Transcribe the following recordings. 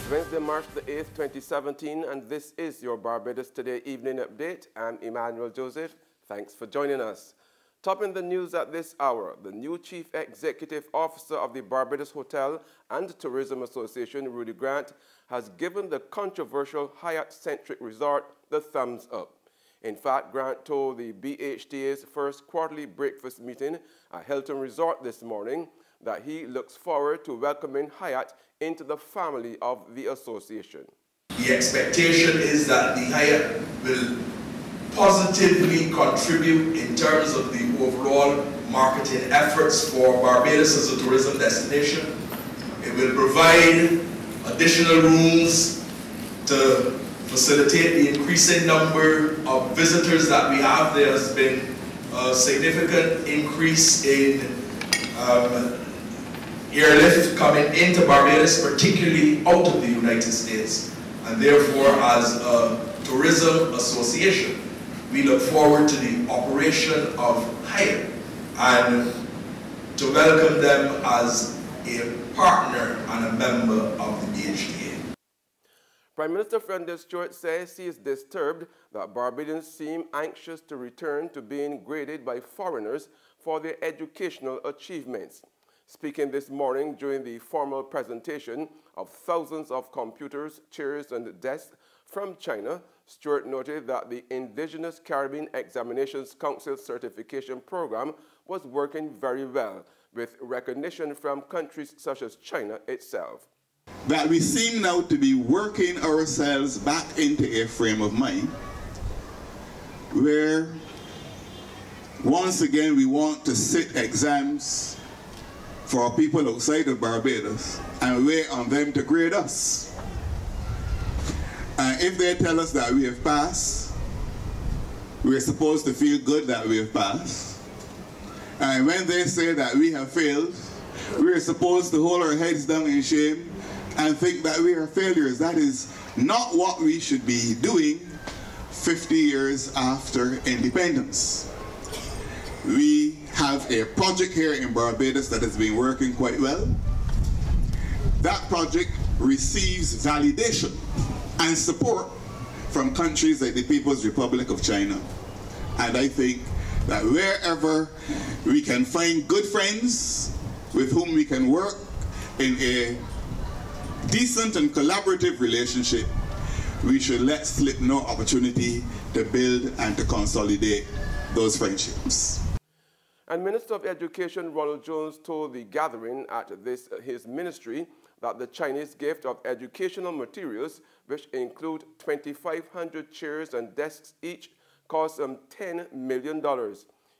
Wednesday, March the 8th, 2017, and this is your Barbados Today evening update. I'm Emmanuel Joseph. Thanks for joining us. Topping the news at this hour, the new Chief Executive Officer of the Barbados Hotel and Tourism Association, Rudy Grant, has given the controversial Hyatt-centric resort the thumbs up. In fact, Grant told the BHTA's first quarterly breakfast meeting at Hilton Resort this morning that he looks forward to welcoming Hyatt into the family of the association. The expectation is that the Hyatt will positively contribute in terms of the overall marketing efforts for Barbados as a tourism destination. It will provide additional rooms to facilitate the increasing number of visitors that we have. There has been a significant increase in airlift coming into Barbados, particularly out of the United States. And therefore, as a tourism association, we look forward to the operation of Hyatt and to welcome them as a partner and a member of the BHTA. Prime Minister Stuart says he is disturbed that Barbadians seem anxious to return to being graded by foreigners for their educational achievements. Speaking this morning during the formal presentation of thousands of computers, chairs, and desks from China, Stuart noted that the Indigenous Caribbean Examinations Council certification program was working very well, with recognition from countries such as China itself. That we seem now to be working ourselves back into a frame of mind where once again we want to sit exams for people outside of Barbados and wait on them to grade us. And if they tell us that we have passed, we're supposed to feel good that we have passed. And when they say that we have failed, we're supposed to hold our heads down in shame and think that we are failures. That is not what we should be doing 50 years after independence. We have a project here in Barbados that has been working quite well. That project receives validation and support from countries like the People's Republic of China. And I think that wherever we can find good friends with whom we can work in a decent and collaborative relationship, we should let slip no opportunity to build and to consolidate those friendships. And Minister of Education Ronald Jones told the gathering at his ministry that the Chinese gift of educational materials, which include 2,500 chairs and desks each, cost them $10 million.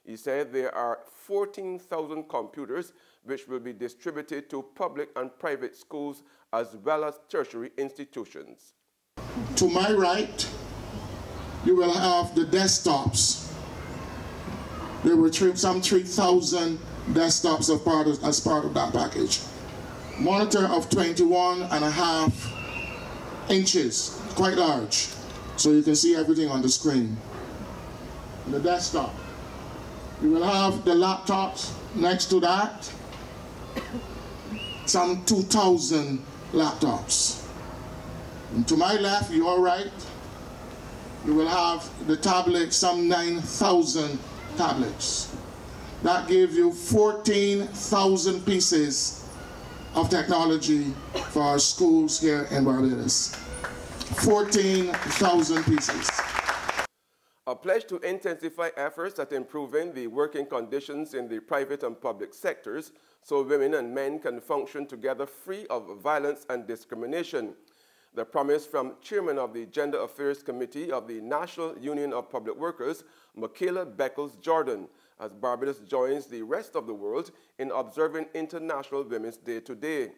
He said there are 14,000 computers which will be distributed to public and private schools as well as tertiary institutions. To my right, you will have the desktops. There were some 3,000 desktops as part of that package. Monitor of 21.5 inches, quite large, so you can see everything on the screen. The desktop. You will have the laptops next to that, some 2,000 laptops. And to my left, your right, you will have the tablets, some 9,000 tablets. That gives you 14,000 pieces of technology for our schools here in Barbados. 14,000 pieces. A pledge to intensify efforts at improving the working conditions in the private and public sectors so women and men can function together free of violence and discrimination. The promise from Chairman of the Gender Affairs Committee of the National Union of Public Workers, Michaela Beckles-Jordan, as Barbados joins the rest of the world in observing International Women's Day today.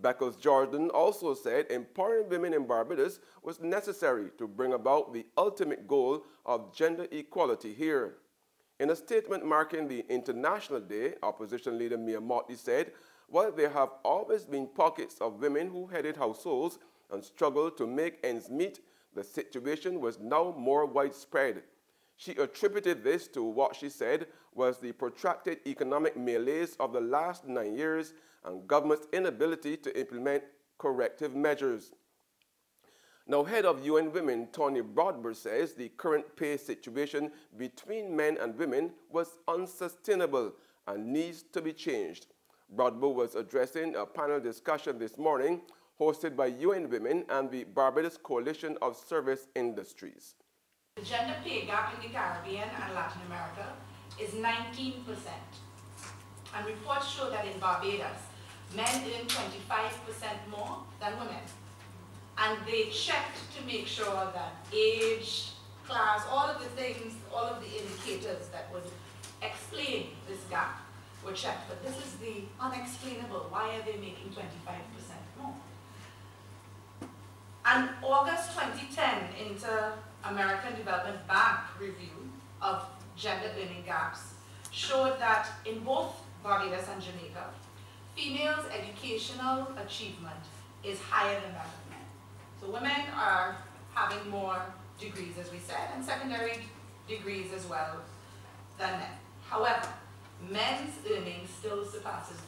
Beckles-Jordan also said empowering women in Barbados was necessary to bring about the ultimate goal of gender equality here. In a statement marking the International Day, Opposition Leader Mia Mottley said, while there have always been pockets of women who headed households and struggled to make ends meet, the situation was now more widespread. She attributed this to what she said was the protracted economic malaise of the last 9 years and government's inability to implement corrective measures. Now, head of UN Women, Tony Broadbent, says the current pay situation between men and women was unsustainable and needs to be changed. Broadbent was addressing a panel discussion this morning hosted by UN Women and the Barbados Coalition of Service Industries. The gender pay gap in the Caribbean and Latin America is 19%. And reports show that in Barbados, men earn 25% more than women. And they checked to make sure that age, class, all of the things, all of the indicators that would explain this gap were checked. But this is the unexplainable. Why are they making 25% more? An August 2010 Inter-American Development Bank review of gender earning gaps showed that in both Barbados and Jamaica, females' educational achievement is higher than that of men. So women are having more degrees, as we said, and secondary degrees as well than men. However, men's earnings still surpasses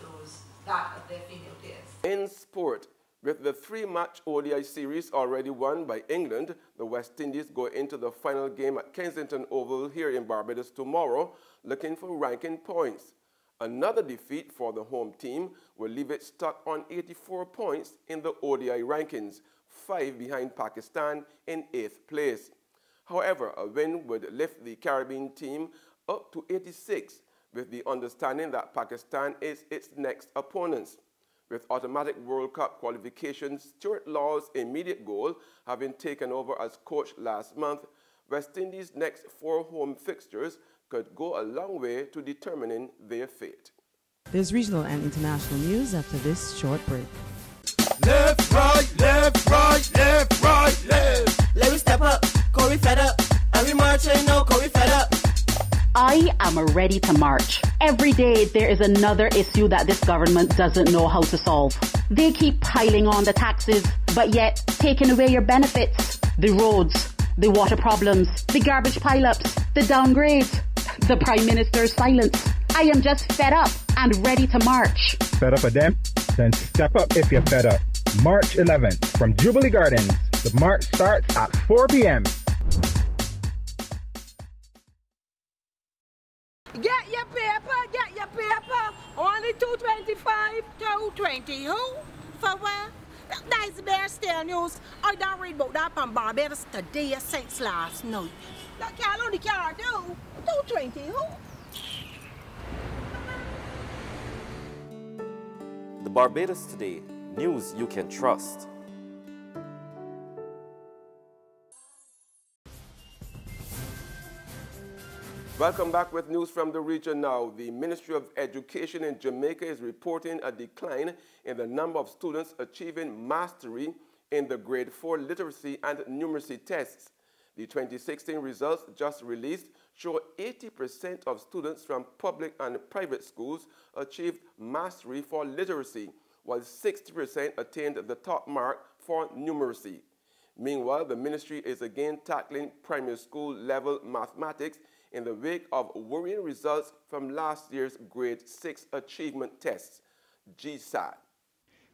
that of their female peers. In sport, with the 3-match ODI series already won by England, the West Indies go into the final game at Kensington Oval here in Barbados tomorrow, looking for ranking points. Another defeat for the home team will leave it stuck on 84 points in the ODI rankings, 5 behind Pakistan in 8th place. However, a win would lift the Caribbean team up to 86, with the understanding that Pakistan is its next opponents. With automatic World Cup qualifications, Stuart Law's immediate goal having taken over as coach last month, West Indies' next 4 home fixtures could go a long way to determining their fate. There's regional and international news after this short break. Left, right, left, right, left, right, left. Let me step up, call we fed up. And we marching now, call we fed up. I am ready to march. Every day there is another issue that this government doesn't know how to solve. They keep piling on the taxes, but yet taking away your benefits. The roads, the water problems, the garbage pileups, the downgrades, the Prime Minister's silence. I am just fed up and ready to march. Fed up of them? Then step up if you're fed up. March 11th from Jubilee Gardens. The march starts at 4 p.m. Get your paper, get your paper. Only $2.25, $2.20. Who? For what? That's Bear Stale News. I don't read about that on Barbados today since last night. That can't only care do. $2.20. Who? The Barbados Today, news you can trust. Welcome back with news from the region now. The Ministry of Education in Jamaica is reporting a decline in the number of students achieving mastery in the grade 4 literacy and numeracy tests. The 2016 results just released show 80% of students from public and private schools achieved mastery for literacy, while 60% attained the top mark for numeracy. Meanwhile, the ministry is again tackling primary school level mathematics in the wake of worrying results from last year's grade 6 achievement tests, GSAT.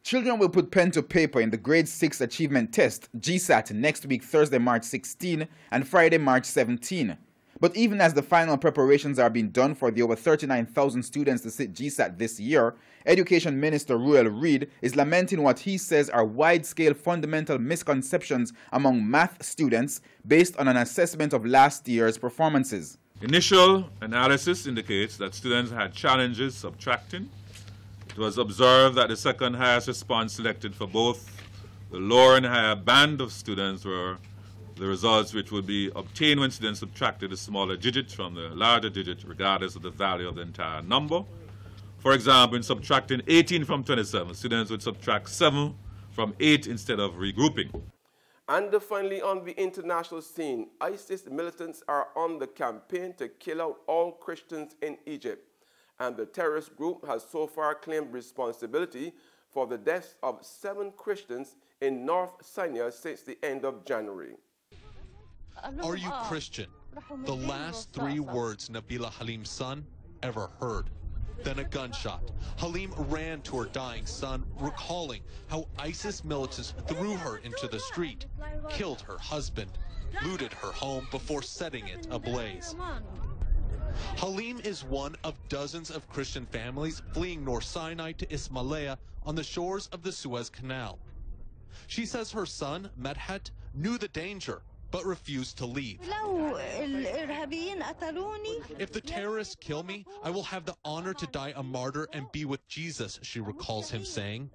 Children will put pen to paper in the grade 6 achievement test, GSAT, next week Thursday, March 16 and Friday, March 17. But even as the final preparations are being done for the over 39,000 students to sit GSAT this year, Education Minister Ruel Reid is lamenting what he says are wide-scale fundamental misconceptions among math students based on an assessment of last year's performances. Initial analysis indicates that students had challenges subtracting. It was observed that the second highest response selected for both the lower and higher band of students were the results which would be obtained when students subtracted the smaller digit from the larger digit, regardless of the value of the entire number. For example, in subtracting 18 from 27, students would subtract 7 from 8 instead of regrouping. And finally, on the international scene, ISIS militants are on the campaign to kill out all Christians in Egypt. And the terrorist group has so far claimed responsibility for the deaths of 7 Christians in North Sinai since the end of January. Are you Christian? The last 3 words Nabila Halim's son ever heard. then a gunshot. Halim ran to her dying son, recalling how ISIS militants threw her into the street, killed her husband, looted her home before setting it ablaze. Halim is one of dozens of Christian families fleeing North Sinai to Ismailia on the shores of the Suez Canal. She says her son, Medhat, knew the danger, but refused to leave. If the terrorists kill me, I will have the honor to die a martyr and be with Jesus, she recalls him saying.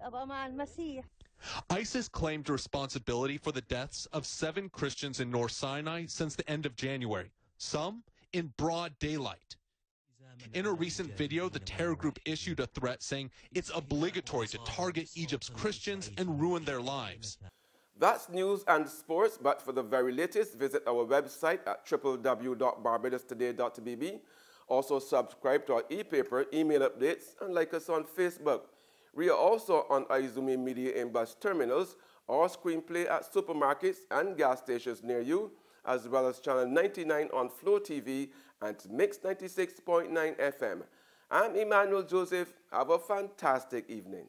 ISIS claimed responsibility for the deaths of 7 Christians in North Sinai since the end of January, some in broad daylight. In a recent video, the terror group issued a threat saying it's obligatory to target Egypt's Christians and ruin their lives. That's news and sports, but for the very latest, visit our website at www.barbadostoday.bb. Also subscribe to our e-paper, email updates, and like us on Facebook. We are also on Izumi Media in bus terminals or screenplay at supermarkets and gas stations near you, as well as Channel 99 on Flow TV and Mix 96.9 FM. I'm Emmanuel Joseph. Have a fantastic evening.